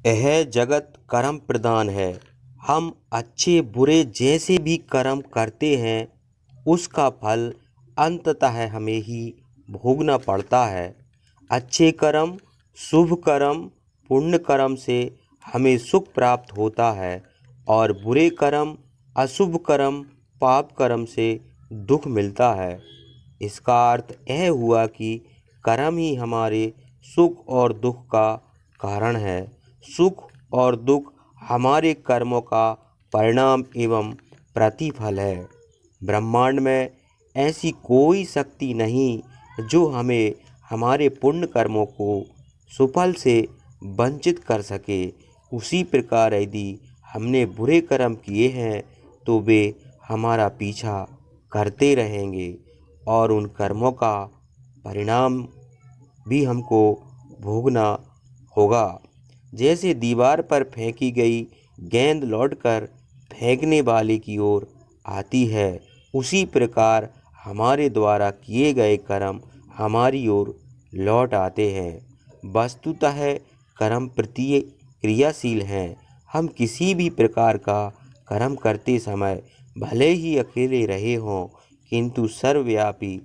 यह जगत कर्म प्रधान है। हम अच्छे बुरे जैसे भी कर्म करते हैं उसका फल अंततः हमें ही भोगना पड़ता है। अच्छे कर्म, शुभ कर्म, पुण्य कर्म से हमें सुख प्राप्त होता है और बुरे कर्म, अशुभ कर्म, पाप कर्म से दुख मिलता है। इसका अर्थ यह हुआ कि कर्म ही हमारे सुख और दुख का कारण है। सुख और दुख हमारे कर्मों का परिणाम एवं प्रतिफल है। ब्रह्मांड में ऐसी कोई शक्ति नहीं जो हमें हमारे पुण्य कर्मों को सुफल से वंचित कर सके। उसी प्रकार यदि हमने बुरे कर्म किए हैं तो वे हमारा पीछा करते रहेंगे और उन कर्मों का परिणाम भी हमको भोगना होगा। जैसे दीवार पर फेंकी गई गेंद लौटकर फेंकने वाले की ओर आती है, उसी प्रकार हमारे द्वारा किए गए कर्म हमारी ओर लौट आते हैं। वस्तुतः कर्म क्रियाशील हैं। हम किसी भी प्रकार का कर्म करते समय भले ही अकेले रहे हों, किंतु सर्वव्यापी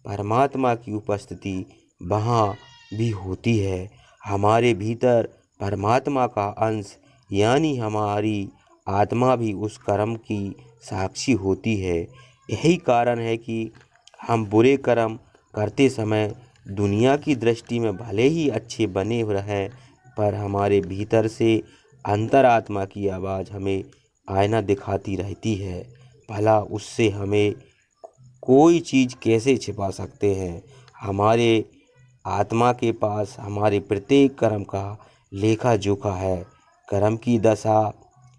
परमात्मा की उपस्थिति वहाँ भी होती है। हमारे भीतर परमात्मा का अंश यानी हमारी आत्मा भी उस कर्म की साक्षी होती है। यही कारण है कि हम बुरे कर्म करते समय दुनिया की दृष्टि में भले ही अच्छे बने रहें, पर हमारे भीतर से अंतरात्मा की आवाज़ हमें आईना दिखाती रहती है। भला उससे हमें कोई चीज़ कैसे छिपा सकते हैं। हमारे आत्मा के पास हमारे प्रत्येक कर्म का लेखा जोखा है। कर्म की दशा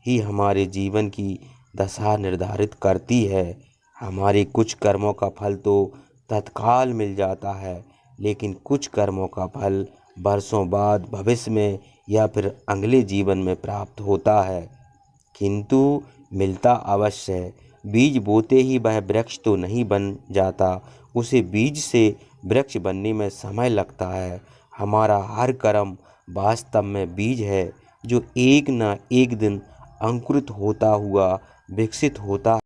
ही हमारे जीवन की दशा निर्धारित करती है। हमारे कुछ कर्मों का फल तो तत्काल मिल जाता है, लेकिन कुछ कर्मों का फल वर्षों बाद भविष्य में या फिर अगले जीवन में प्राप्त होता है, किंतु मिलता अवश्य है। बीज बोते ही वह वृक्ष तो नहीं बन जाता, उसे बीज से वृक्ष बनने में समय लगता है। हमारा हर कर्म वास्तव में बीज है जो एक न एक दिन अंकुरित होता हुआ विकसित होता